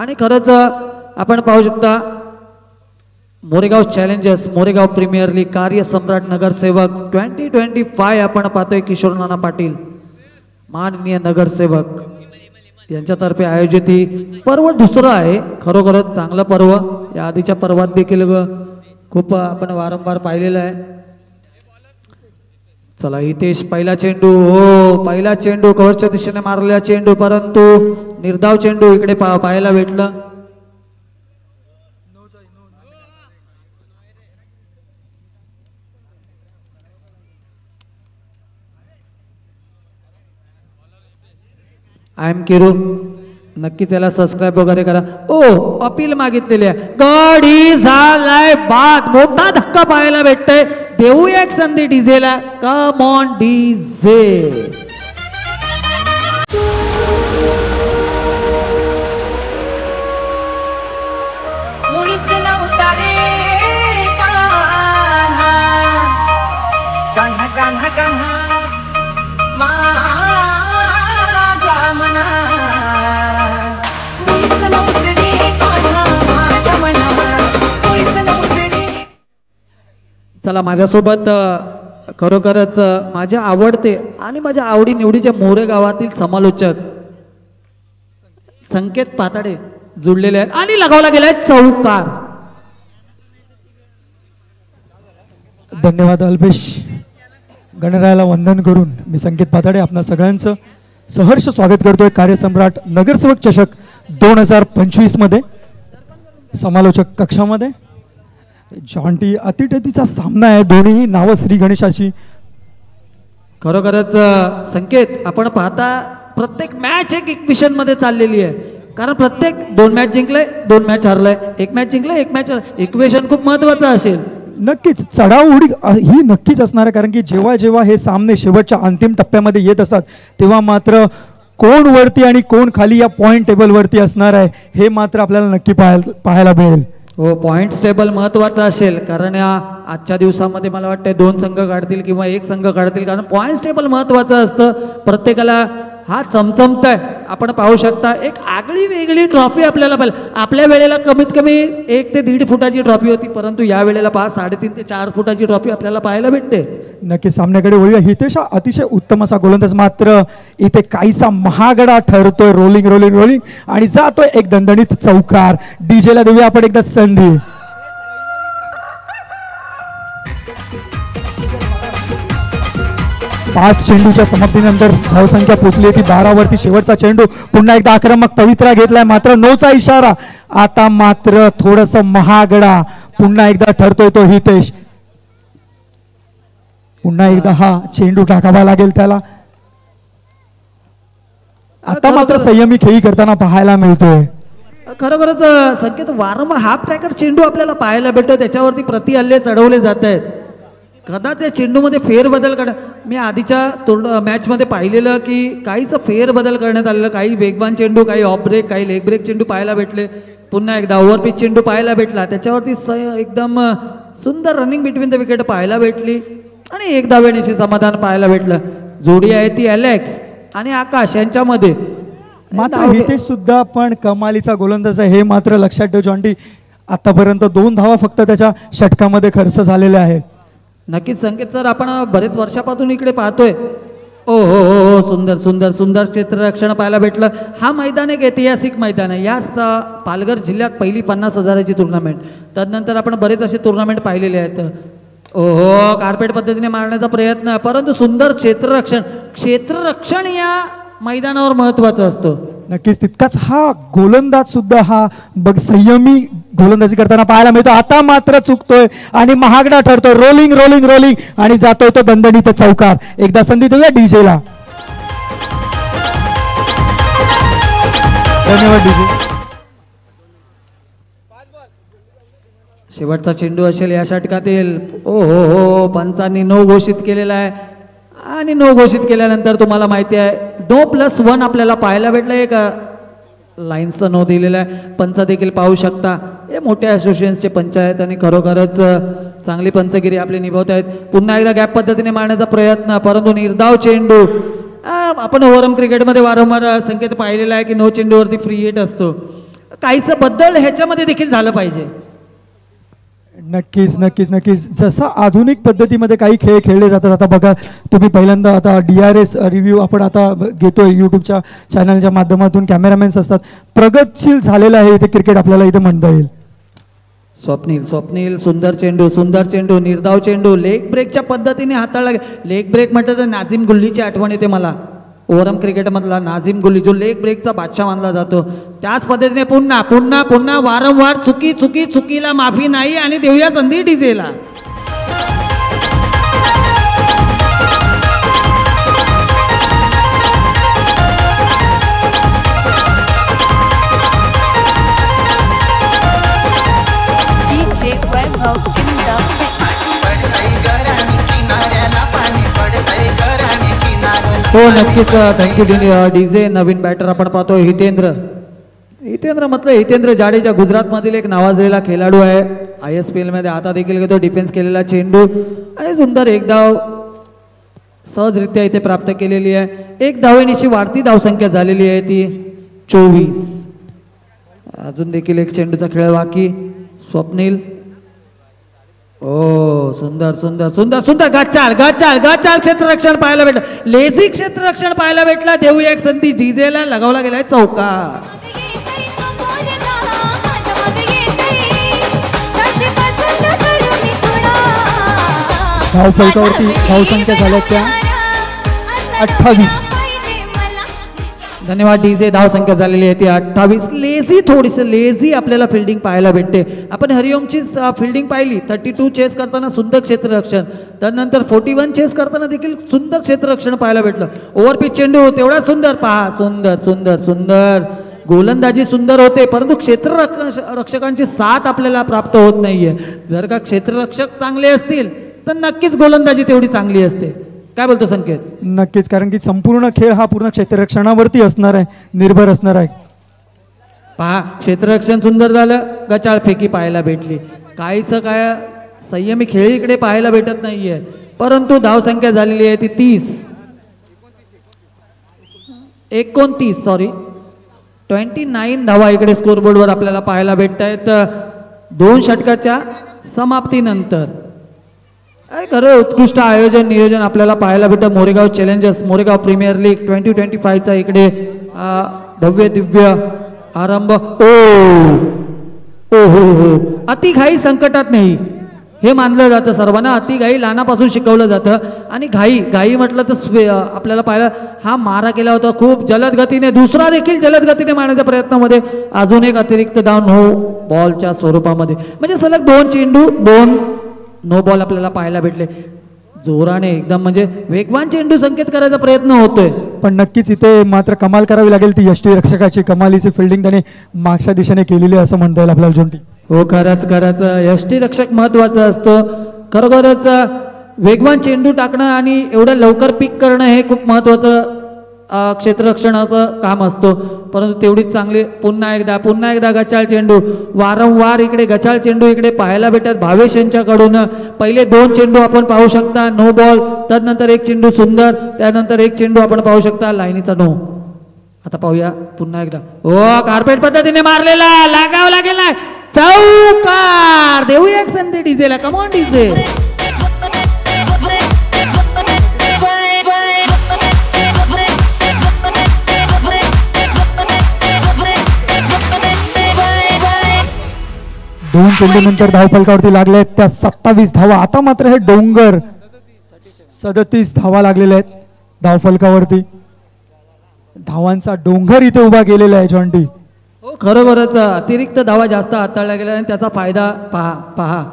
आणि खरंच आपण पाहू शकता Moregaon challengers Moregaon premier league कार्यसम्राट नगरसेवक 2025 आपण पाहतोय किशोर नाना पाटील माननीय नगरसेवक यांच्यातर्फे आयोजित ही पर्व दुसरं आहे. खरोखरच चांगलं पर्व. या आधीच्या पर्वात देखील खूप आपण वारंवार पाहिलेलं आहे. चला हितेश पहिला चेंडू. हो पहिला चेंडू कव्हरच्या दिशेने मारलेला चेंडू परंतु निर्धाव चेंडू इकडे पाहायला भेटलं. आय एम किरू नक्कीच याला सबस्क्राईब वगैरे करा. ओ अपील मागितलेली आहे. गडी झालाय बाद. मोठा धक्का पाहायला भेटतोय. देऊया एक संधी डीजेला. Come on DJ. चला माझ्यासोबत खरोखरच माझ्या आवडते आणि माझ्या आवडी निवडीच्या मोरेगावातील समालोचक संकेत पाताडे जुळलेले आहेत आणि लगावला गेलाय चौकार. धन्यवाद अल्पेश. गणरायाला वंदन करून मी संकेत पाताडे आपणा सगळ्यांचं सहर्ष स्वागत करतोय कार्यसम्राट नगरसेवक चषक 2025 मध्ये समालोचक कक्षामध्ये. जॉन्टी अतिटेतीचा सामना आहे. दोन्ही नावं श्री गणेशाची. खरोखरच संकेत आपण पाहता प्रत्येक मॅच एक इक्वेशन मध्ये चाललेली आहे. कारण प्रत्येक 2 मॅच जिंकले 2 मॅच हरलाय. 1 मॅच जिंकले 1 मॅच. इक्वेशन खूप महत्वाचं असेल. नक्कीच चढाव उडी ही नक्कीच असणार आहे. कारण की जेव्हा जेव्हा हे सामने शेवटच्या अंतिम टप्प्यामध्ये येत असतात तेव्हा मात्र कोण वरती आणि कोण खाली या पॉइंट टेबल वरती असणार आहे हे मात्र आपल्याला नक्की पाहायला मिळेल. हो पॉइंट्स टेबल महत्वाचं असेल कारण आजच्या दिवसामध्ये मला वाटतं 2 संघ काढतील किंवा 1 संघ काढतील. कारण पॉइंट्स टेबल महत्वाचं असतं. प्रत्येकाला हा चमचमतोय. आपण पाहू शकता एक आगळी वेगळी ट्रॉफी आपल्याला पाहिजे. आपल्या वेळेला कमीत कमी 1 ते 1.5 फुटाची ट्रॉफी होती परंतु या वेळेला 3.5 ते 4 फुटाची ट्रॉफी आपल्याला पाहायला भेटते. नक्की सामन्याकडे वळूया. हितेश अतिशय उत्तम असा गोलंदाज मात्र इथे काहीसा महागडा ठरतोय. रोलिंग रोलिंग रोलिंग आणि जातोय एक दणदणीत चौकार. डीजेला देऊया आपण एकदा संधी. पाच चेंडूच्या समाप्तीनंतर धावसंख्या पोचली होती 12 वरती. शेवटचा चेंडू पुन्हा एकदा आक्रमक पवित्रा घेतलाय मात्र नोचा इशारा. आता मात्र थोडस महागडा पुन्हा एकदा ठरतोय तो हितेश. पुन्हा एकदा हा चेंडू टाकावा लागेल त्याला. आता मात्र संयमी खेळी करताना पाहायला मिळतोय. खरोखरच संकेत वारंवार हाफ ट्रॅकर चेंडू आपल्याला पाहायला भेटतो. त्याच्यावरती प्रतिहल्ले चढवले जात आहेत. कदाचित या चेंडूमध्ये फेरबदल मी आधीच्या मॅचमध्ये पाहिलेलं की काहीच फेरबदल करण्यात आलेलं. काही वेगवान चेंडू काही ऑफ ब्रेक काही लेग ब्रेक चेंडू पाहायला भेटले. पुन्हा एकदा ओव्हरपिच चेंडू पाहायला भेटला. त्याच्यावरती एकदम सुंदर रनिंग बिटवीन द विकेट पाहायला भेटली आणि एक धावेनिशी समाधान पाहायला भेटलं. जोडी आहे ती अलेक्स आणि आकाश यांच्यामध्ये. मात्र हितेश सुद्धा पण कमालीचा गोलंदाज आहे हे मात्र लक्षात ठेव जॉन्टी. आतापर्यंत 2 धावा फक्त त्याच्या षटकामध्ये खर्च झालेल्या आहेत. नक्कीच संकेत सर आपण बरेच वर्षापासून इकडे पाहतोय. ओ हो हो हो सुंदर सुंदर सुंदर क्षेत्ररक्षण पाहायला भेटलं. हा मैदान एक ऐतिहासिक मैदान आहे. याच पालघर जिल्ह्यात पहिली 50,000ची टुर्नामेंट. त्यानंतर आपण बरेच असे टुर्नामेंट पाहिलेले आहेत. ओहो कार्पेट पद्धतीने मारण्याचा प्रयत्न परंतु सुंदर क्षेत्ररक्षण या मैदानावर महत्वाचं असतं. नक्कीच तितकाच हा गोलंदाज सुद्धा हा संयमी गोलंदाजी करताना पाहायला मिळतो. आता मात्र चुकतोय आणि महागडा ठरतोय. रोलिंग रोलिंग रोलिंग आणि जातोय तो दणदणीत चौकार. एकदा संधी देऊया डीजेला. धन्यवाद डीजे. शेवटचा चेंडू असेल या षटकातील. ओ हो हो पंचांनी नो घोषित केलेला आहे आणि नो घोषित केल्यानंतर तुम्हाला माहिती आहे 2+1 आपल्याला पाहायला भेटलं. एक लाईन्सचं नो दिलेलं आहे. पंच देखील पाहू शकता हे मोठ्या असोसिएशनचे पंच आहेत आणि खरोखरच चांगली पंचगिरी आपली निभावत आहेत. पुन्हा एकदा गॅप पद्धतीने मारण्याचा प्रयत्न परंतु निर्धाव चेंडू. आपण ओव्हरम क्रिकेटमध्ये वारंवार संकेत पाहिलेला आहे की नो चेंडूवरती फ्री हिट असतो. काहीच बदल ह्याच्यामध्ये देखील झालं पाहिजे. नक्कीच नक्कीच नक्कीच. जसं आधुनिक पद्धतीमध्ये काही खेळ खेळले जातात, आता बघा तुम्ही पहिल्यांदा आता DRS रिव्ह्यू आपण आता घेतोय यूट्यूबच्या चॅनलच्या माध्यमातून, कॅमेरामॅन्स असतात, प्रगतशील झालेलं आहे इथे क्रिकेट आपल्याला इथे म्हणता येईल. स्वप्नील सुंदर चेंडू निर्धाव चेंडू लेग ब्रेकच्या पद्धतीने हाताळला. लेग ब्रेक म्हटलं तर नाझीम गुल्लीची आठवण येते मला. ओव्हरआर्म क्रिकेटमधला नाझीम गुल्ली जो लेग ब्रेकचा बादशाह मानला जातो. त्याच पद्धतीने पुन्हा पुन्हा पुन्हा वारंवार चुकीला माफी नाही आणि देऊया संधी डीजेला. हो नक्कीच. Thank you DJ. नवीन बॅटर आपण पाहतो हितेंद्र म्हटलं हितेंद्र जाडेजा, गुजरातमधील एक नावाजलेला खेळाडू आहे. ISPL मध्ये आता देखील घेतो. डिफेन्स केलेला चेंडू आणि सुंदर एक धाव सहजरित्या इथे प्राप्त केलेली आहे. एक धावेनिशी वाढती धावसंख्या झालेली आहे ती 24. अजून देखील एक चेंडूचा खेळ बाकी. स्वप्नील ओ सुंदर गचाळ क्षेत्ररक्षण पाहायला भेटलं. लेझी क्षेत्ररक्षण पाहायला भेटला. देऊ एक संधी डीजेला. लगावला गेलाय चौकार. धावफलकावरती धावसंख्या झाल्या त्या 28. धन्यवाद डीजे. धावसंख्या झालेली आहे ती 28. लेझी आपल्याला फिल्डिंग पाहायला भेटते. आपण हरिओमची फिल्डिंग पाहिली. 32 चेस करताना सुंदर क्षेत्ररक्षण, त्यानंतर 41 चेस करताना देखील सुंदर क्षेत्ररक्षण पाहायला भेटलं. ओव्हरपिच चेंडू तेवढा सुंदर पहा. सुंदर गोलंदाजी सुंदर होते, परंतु क्षेत्ररक्षकांची साथ आपल्याला प्राप्त होत नाहीये. जर का क्षेत्ररक्षक चांगले असतील तर नक्कीच गोलंदाजी तेवढी चांगली असते. काय बोलतो संकेत? नक्कीच, कारण की संपूर्ण खेळ हा पूर्ण क्षेत्ररक्षणावरती असणार आहे, निर्भर असणार आहे. पहा क्षेत्ररक्षण सुंदर झालं. गचाळ फेकी पाहायला भेटली. काहीच काय संयमी खेळी इकडे पाहायला भेटत नाहीये, परंतु धावसंख्या झालेली आहे ती 29 धावा इकडे स्कोरबोर्डवर आपल्याला पाहायला भेटत आहेत 2 षटकाच्या समाप्तीनंतर. खरं उत्कृष्ट आयोजन नियोजन आपल्याला पाहायला भेटतं. Moregaon challengers, Moregaon premier league 2025चा इकडे भव्य दिव्य आरंभ. हो अतिघाई संकटात नाही हे मानलं जातं सर्वांना. अतिघाई लहानापासून शिकवलं जातं आणि घाई म्हटलं तर आपल्याला पाहायला हा मारा केला होता खूप जलद गतीने. दुसरा देखील जलद गतीने मारण्याच्या प्रयत्नामध्ये अजून एक अतिरिक्त धाव नो बॉलच्या स्वरूपामध्ये. म्हणजे सलग 2 चेंडू 2 नो बॉल आपल्याला पाहायला भेटले. जोराने एकदम म्हणजे वेगवान चेंडू संकेत करायचा प्रयत्न होतोय. पण नक्कीच इथे मात्र कमाल करावी लागेल ती यष्टीरक्षकाची. कमालीची फिल्डिंग त्याने मागच्या दिशेने केलेली असं म्हणता येईल आपल्याला जोंटी. हो खरंच यष्टीरक्षक महत्वाचा असतो. खरोखरच वेगवान चेंडू टाकणं आणि एवढं लवकर पिक करणं हे खूप महत्वाचं क्षेत्ररक्षणाचं काम असतो. परंतु तेवढीच चांगली पुन्हा एकदा गचाळ चेंडू. वारंवार इकडे गचाळ चेंडू इकडे पाहायला भेटत भावेश यांच्याकडून. पहिले 2 चेंडू आपण पाहू शकता नो बॉल, त्यानंतर एक चेंडू सुंदर, त्यानंतर एक चेंडू आपण पाहू शकता लाईनीचा नो. आता पाहूया पुन्हा एकदा. हो कार्पेट पद्धतीने मारलेला, लागावला गेलाय चौकार. देऊ एक संधी डीजेला. Come on DJ. 2 चेंडूनंतर धावफलकावरती लागले त्या 27 धावा. आता मात्र हे डोंगर 37 धावा लागलेल्या आहेत धावफलकावरती. धावांचा डोंगर इथे उभा केलेला आहे जॉन्टी. हो खरोखरच अतिरिक्त धावा जास्त हाताळल्या गेल्या आणि त्याचा फायदा पहा.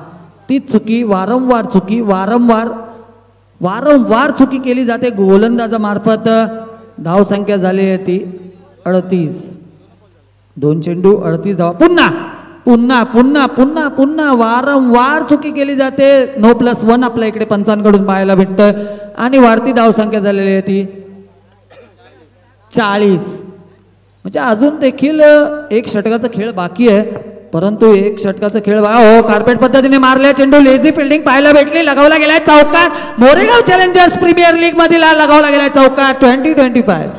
तीच चुकी वारंवार चुकी केली जाते गोलंदाजामार्फत. धावसंख्या झाली आहे ती 38. 2 चेंडू 38 धावा. पुन्हा वारंवार चुकी केली जाते. नो +1 आपल्या इकडे पंचांकडून पाहायला भेटतं आणि वाढती धावसंख्या झालेली आहे ती 40. म्हणजे अजून देखील एक षटकाचा खेळ बाकी आहे, परंतु एक षटकाचा खेळ हो कार्पेट पद्धतीने मारल्या चेंडू. लेझी फिल्डिंग पाहायला भेटली. लगावला गेलाय चौकार. मोरेगाव चॅलेंजर्स प्रीमियर लीग मधील लगावला गेलाय चौकार 2025.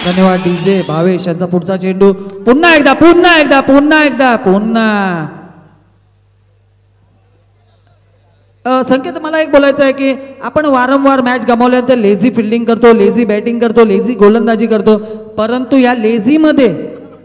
धन्यवाद डीजे भावेश यांचा पुढचा चेंडू पुन्हा एकदा पुन्हा एकदा पुन्हा एकदा पुन्हा संकेत मला एक बोलायचं आहे की आपण वारंवार मॅच गमावल्यानंतर लेझी फिल्डिंग करतो, लेझी बॅटिंग करतो, लेझी गोलंदाजी करतो, परंतु या लेझीमध्ये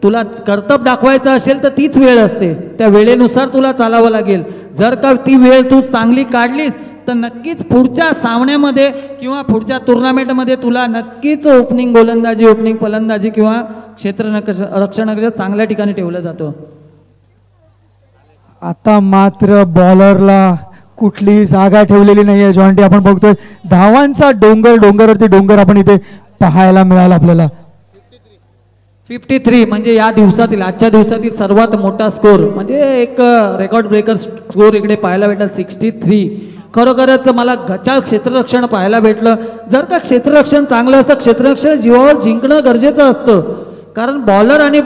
तुला कर्तब दाखवायचं असेल तर तीच वेळ असते, त्या वेळेनुसार तुला चालावं लागेल. जर का ती वेळ तू चांगली काढलीस तर नक्कीच पुढच्या सामन्यामध्ये किंवा पुढच्या टुर्नामेंटमध्ये तुला नक्कीच ओपनिंग गोलंदाजी, ओपनिंग फलंदाजी किंवा क्षेत्ररक्षणाच्या चांगल्या ठिकाणी ठेवलं जातं. आता मात्र बॉलरला कुठली जागा ठेवलेली नाही आहे जॉन्टी. आपण बघतोय धावांचा डोंगर, डोंगरवरती डोंगर आपण इथे पाहायला मिळाला आपल्याला. 53 म्हणजे या दिवसातील, आजच्या दिवसातील सर्वात मोठा स्कोर, म्हणजे एक रेकॉर्ड ब्रेकर स्कोर इकडे पाहायला भेटला 63. खरोखरच मला गचाळ क्षेत्ररक्षण पाहायला भेटलं. जर का क्षेत्ररक्षण चांगलं असतं, क्षेत्ररक्षण जीवावर जिंकणं गरजेचं असतं, कारण बॉलर आणि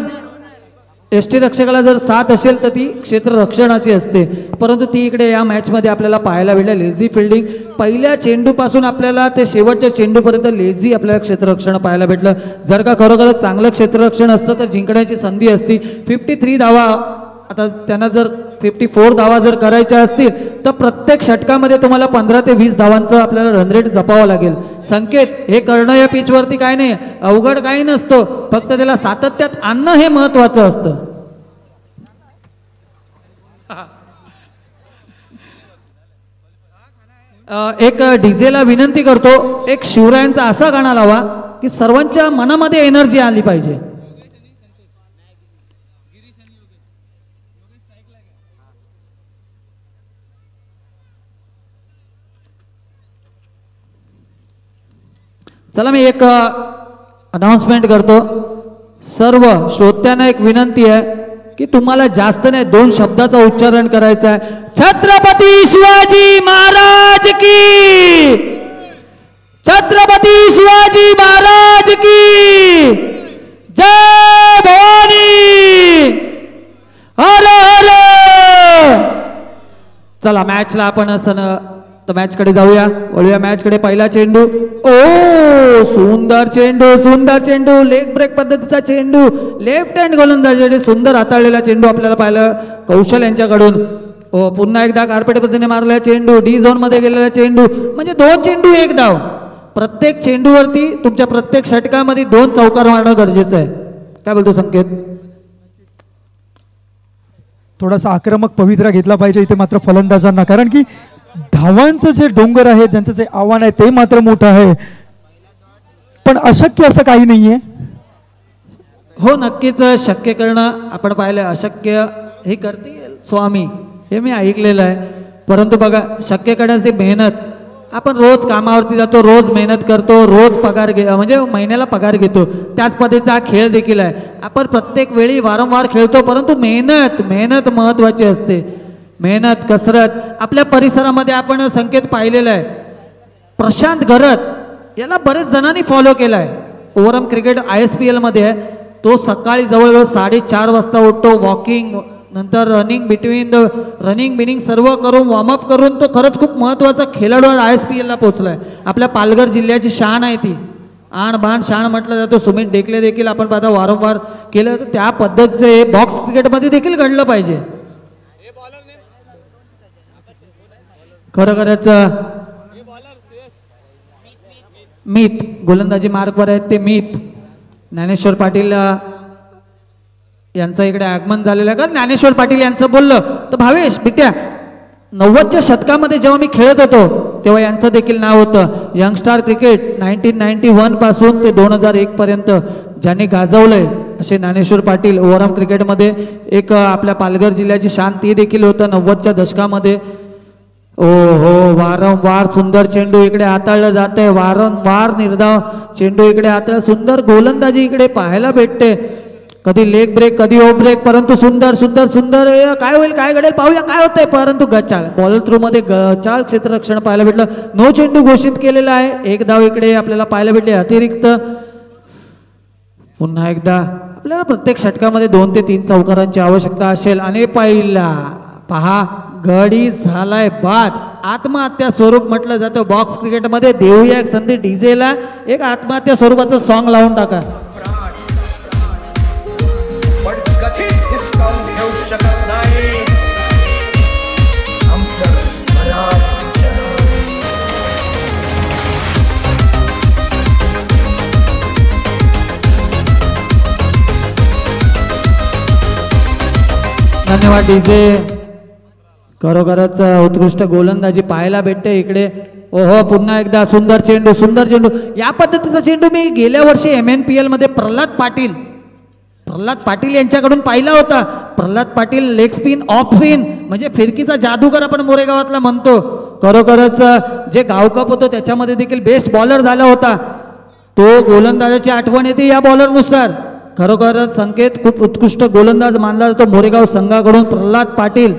यष्टीरक्षकाला जर साथ असेल तर ती क्षेत्ररक्षणाची असते, परंतु ती इकडे या मॅचमध्ये आपल्याला पाहायला भेटलं. लेझी फिल्डिंग पहिल्या चेंडूपासून आपल्याला ते शेवटच्या चेंडूपर्यंत लेझी आपल्याला क्षेत्ररक्षण पाहायला भेटलं. जर का खरोखरच चांगलं क्षेत्ररक्षण असतं तर जिंकण्याची संधी असती. 53 धावा, आता त्यांना जर 54 धावा जर करायच्या असतील तर प्रत्येक षटकामध्ये तुम्हाला 15 ते 20 धावांचं आपल्याला रन रेट जपावं लागेल. संकेत हे करणं या पिचवरती काय नाही, अवघड काही नसतं, फक्त त्याला सातत्यात आणणं हे महत्वाचं असतं. एक डीजेला विनंती करतो, एक शिवरायांचा असा गाणं लावा की सर्वांच्या मनामध्ये एनर्जी आली पाहिजे. चला मी एक अनाउन्समेंट करतो. सर्व श्रोत्यांना एक विनंती आहे की तुम्हाला जास्त नाही 2 शब्दाचा उच्चारण करायचा आहे. छत्रपती शिवाजी महाराज की, छत्रपती शिवाजी महाराज की जय भवानी, हर हर. चला मॅचला आपण तर मॅचकडे जाऊया, वळूया मॅचकडे. पहिला चेंडू, ओ सुंदर चेंडू, सुंदर चेंडू, लेग ब्रेक पद्धतीचा चेंडू, लेफ्ट हँड गोलंदाजी सुंदर हाताळलेला चेंडू आपल्याला पाहिलं कौशल यांच्याकडून. ओ पुन्हा एकदा कार्पेट पद्धतीने मारलेला चेंडू, डी झोन मध्ये गेलेला चेंडू, म्हणजे 2 चेंडू 1 धाव. प्रत्येक चेंडूवरती तुमच्या प्रत्येक षटकामध्ये 2 चौकार मारणं गरजेचं आहे. काय बोलतो संकेत? थोडासा आक्रमक पवित्रा घेतला पाहिजे इथे मात्र फलंदाजांना, कारण की धावांचं जे डोंगर आहे, ज्यांचं जे आव्हान आहे ते मात्र मोठं आहे, पण अशक्य असं काही नाहीये. हो नक्कीच शक्य करणं आपण पाहिलं, अशक्य हे करतील स्वामी हे मी ऐकलेलं आहे, परंतु बघा शक्य करण्याची मेहनत, आपण रोज कामावरती जातो, रोज मेहनत करतो, रोज पगार म्हणजे महिन्याला पगार घेतो, त्याच पद्धतीचा हा खेळ देखील आहे. आपण प्रत्येक वेळी वारंवार खेळतो, परंतु मेहनत मेहनत महत्त्वाची असते. मेहनत कसरत आपल्या परिसरामध्ये आपण संकेत पाहिलेला आहे. प्रशांत घरत याला बरेच जणांनी फॉलो केला आहे. ओव्हरऑल क्रिकेट ISPL मध्ये आहे. तो सकाळी जवळजवळ 4:30 वाजता उठतो, वॉकिंग नंतर running between the running binning सर्व करून वॉर्मअप करून तो खरंच खूप महत्त्वाचा खेळाडू ISPL ला पोहोचला आहे. आपल्या पालघर जिल्ह्याची शान आहे ती, आण बाण शान म्हटलं जातं. सुमित डेकले देखील आपण पाहता वारंवार केलं, तर त्या पद्धतीचे बॉक्स क्रिकेटमध्ये देखील घडलं पाहिजे. खरोखरच मीत गोलंदाजी मार्कवर आहेत ते मीत ज्ञानेश्वर पाटील यांचं इकडे आगमन झालेलं आहे. का ज्ञानेश्वर पाटील यांचं बोललं तर भावेश बिट्या 90च्या शतकामध्ये जेव्हा मी खेळत होतो तेव्हा यांचं देखील नाव होतं. यंगस्टार क्रिकेट 1991 पासून ते 2001 पर्यंत ज्यांनी गाजवलंय असे ज्ञानेश्वर पाटील. ओव्हरऑल क्रिकेटमध्ये एक आपल्या पालघर जिल्ह्याची शान ती देखील होतं 90च्या दशकामध्ये. ओ हो वारंवार सुंदर चेंडू इकडे हाताळलं जात आहे, वारंवार निर्धाव चेंडू इकडे हाताळ, सुंदर गोलंदाजी इकडे पाहायला भेटते. कधी लेग ब्रेक कधी ओफ ब्रेक, परंतु सुंदर सुंदर सुंदर काय होईल काय घडेल पाहूया काय होतंय. परंतु गचाळ बॉल थ्रू मध्ये गचाळ क्षेत्ररक्षण पाहायला भेटलं. नो चेंडू घोषित केलेला आहे. 1 धाव इकडे आपल्याला पाहायला भेटले अतिरिक्त. पुन्हा एकदा आपल्याला प्रत्येक षटकामध्ये 2 ते 3 चौकारांची आवश्यकता असेल. आणि पहिला पहा गडी झालाय बाद. आत्महत्या स्वरूप म्हटलं जातं बॉक्स क्रिकेटमध्ये. देऊया एक संधी डीजेला, एक आत्महत्या स्वरूपाचं सॉन्ग लावून टाका. धन्यवाद डीजे. खरोखरच उत्कृष्ट गोलंदाजी पाहायला भेटते इकडे. ओहो पुन्हा एकदा सुंदर चेंडू, सुंदर चेंडू. या पद्धतीचा चेंडू मी गेल्या वर्षी MNPL मध्ये प्रल्हाद पाटील यांच्याकडून पाहिला होता. Pralhad Patil leg spin, off spin म्हणजे फिरकीचा जादूगर आपण मोरेगावातला म्हणतो. खरोखरच जे गावकप होतं त्याच्यामध्ये देखील बेस्ट बॉलर झाला होता. तो गोलंदाजाची आठवण येते या बॉलरनुसार. खरोखरच संकेत खूप उत्कृष्ट गोलंदाज मानला जातो मोरेगाव संघाकडून. प्रल्हाद पाटील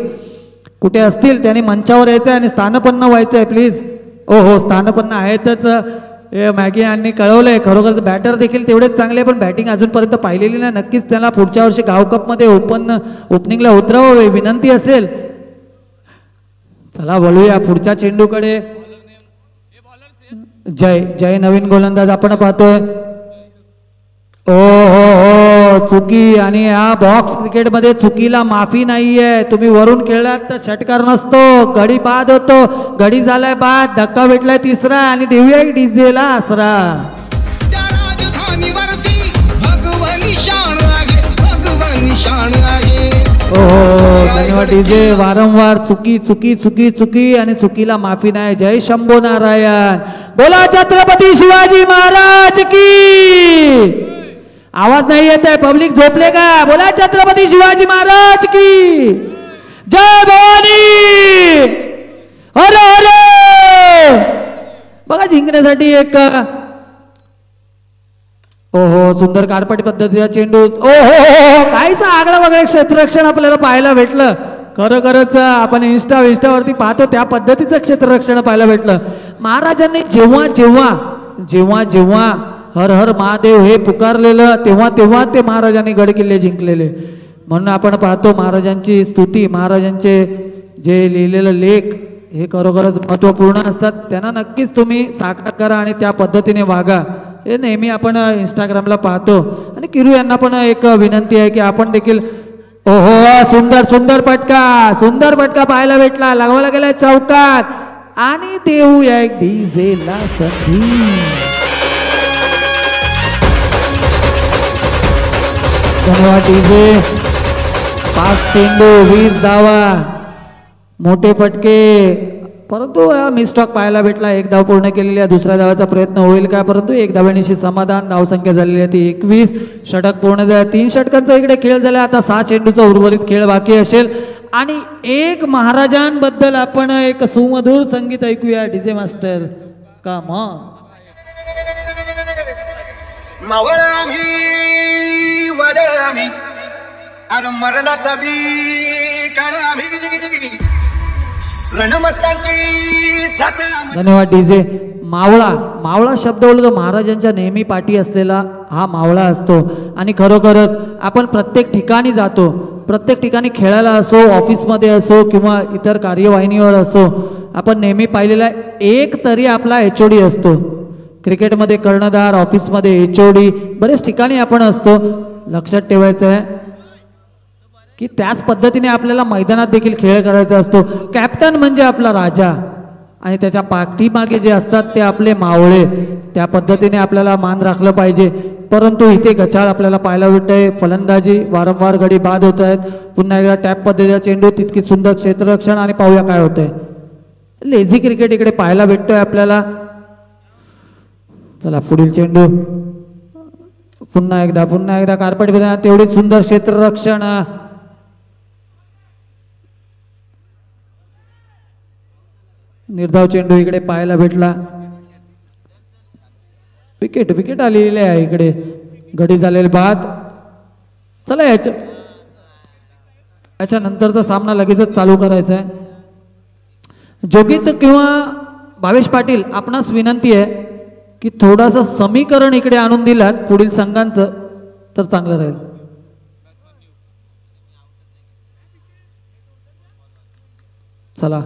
कुठे असतील त्यांनी मंचावर यायचं आहे आणि स्थानपन्न व्हायचं आहे प्लीज. हो स्थानपन्न आहेतच. मॅगी यांनी कळवलंय. खरोखर बॅटर देखील तेवढेच चांगले, पण बॅटिंग अजूनपर्यंत पाहिलेली नाही. नक्कीच त्याला पुढच्या वर्षी गावकपमध्ये ओपनिंगला उतरावं विनंती असेल. चला वळूया पुढच्या चेंडूकडे. जय नवीन गोलंदाज आपण पाहतोय. हो चुकी. आणि या बॉक्स क्रिकेटमध्ये चुकीला माफी नाहीये. तुम्ही वरून खेळलात तर षटकार नसतो, गडी बाद होतो. गडी झालाय बाद, धक्का भेटलाय तिसरा आणि देऊया डीजेला आसरा. हो धन्यवाद डीजे. वारंवार चुकी आणि चुकीला माफी नाही. जय शंभो नारायण. बोला छत्रपती शिवाजी महाराज की. आवाज नाही येत आहे, पब्लिक झोपले का? बोला छत्रपती शिवाजी महाराज की जय. भवानी अरे अरे. बघा जिंकण्यासाठी एक ओहो सुंदर कारपट पद्धतीचा चेंडू. ओहो काहीच आगळं वगैरे क्षेत्ररक्षण आपल्याला पाहायला भेटलं. खरोखरच आपण इंस्टावरती पाहतो त्या पद्धतीचं क्षेत्ररक्षण पाहायला भेटलं. महाराजांनी जेव्हा हर हर महादेव हे पुकारलेलं तेव्हा ते महाराजांनी गड किल्ले जिंकलेले. म्हणून आपण पाहतो महाराजांची स्तुती, महाराजांचे जे लिहिलेलं लेख हे खरोखरच महत्त्वपूर्ण असतात. त्यांना नक्कीच तुम्ही साकार करा आणि त्या पद्धतीने वागा. हे नेहमी आपण इंस्टाग्रामला पाहतो. आणि किरू यांना पण एक विनंती आहे की आपण देखील. ओहो सुंदर फटका पाहायला भेटला. लागवायला गेलाय चौकात आणि देऊया एक डीजेला संधी. धन्यवाद डीजे. 5 चेंडू 20 धावा, मोठे फटके, परंतु मिसटॉक पाहायला भेटला. 1 धाव पूर्ण केलेली आहे. दुसऱ्या धावाचा प्रयत्न होईल का? परंतु 1 धावेनिशी समाधान. धावसंख्या झालेली आहे ती 21. षटक पूर्ण झाले. 3 षटकांचा इकडे खेळ झाला. आता 6 चेंडूचा उर्वरित खेळ बाकी असेल. आणि एक महाराजांबद्दल आपण एक सुमधुर संगीत ऐकूया. DJ master come on. Maval आम्ही वादळ आम्ही अरे मरणाचा बी काळ आम्ही रणमस्तांची जात. धन्यवाद डीजे. मावळा शब्द बोलतो महाराजांच्या नेहमी पाठी असलेला हा मावळा असतो. आणि खरोखरच आपण प्रत्येक ठिकाणी जातो, प्रत्येक ठिकाणी खेळायला असो, ऑफिसमध्ये असो किंवा इतर कार्यवाहिनीवर असो, आपण नेहमी पाहिलेला एक तरी आपला HOD असतो. क्रिकेटमध्ये कर्णधार, ऑफिसमध्ये HOD, बरेच ठिकाणी आपण असतो. लक्षात ठेवायचं आहे की त्याच पद्धतीने आपल्याला मैदानात देखील खेळ करायचा असतो. कॅप्टन म्हणजे आपला राजा आणि त्याच्या पाठीमागे जे असतात ते आपले मावळे. त्या पद्धतीने आपल्याला मान राखलं पाहिजे. परंतु इथे गचाळ आपल्याला पाहायला भेटतंय. फलंदाजी वारंवार गडी बाद होत आहेत. पुन्हा एकदा टॅप पद्धतीचा चेंडू, तितकी सुंदर क्षेत्ररक्षण आणि पाहूया काय होतंय. लेझी क्रिकेट इकडे पाहायला भेटतोय आपल्याला. चला पुढील चेंडू. पुन्हा एकदा कार्पेट तेवढीच सुंदर क्षेत्ररक्षण. निर्धाव चेंडू इकडे पाहायला भेटला. विकेट आलेली आहे इकडे. गडी झालेले बाद. चला याच्या नंतरचा सामना लगेचच चालू करायचा आहे. जोगित किंवा भावेश पाटील, आपणास विनंती आहे की थोडासा समीकरण इकडे आणून दिलात पुढील संघांचं तर चांगलं राहील. चला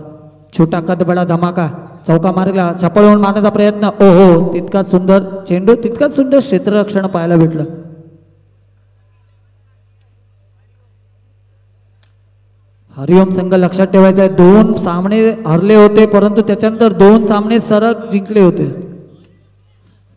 छोटा कद बडा धमाका. चौका मारला, सफळ होऊन मारण्याचा प्रयत्न. ओहो तितकाच सुंदर चेंडू, तितकाच सुंदर क्षेत्ररक्षण पाहायला भेटलं. हरिओम संघ लक्षात ठेवायचा आहे. 2 सामने हरले होते परंतु त्याच्यानंतर 2 सामने सरळ जिंकले होते.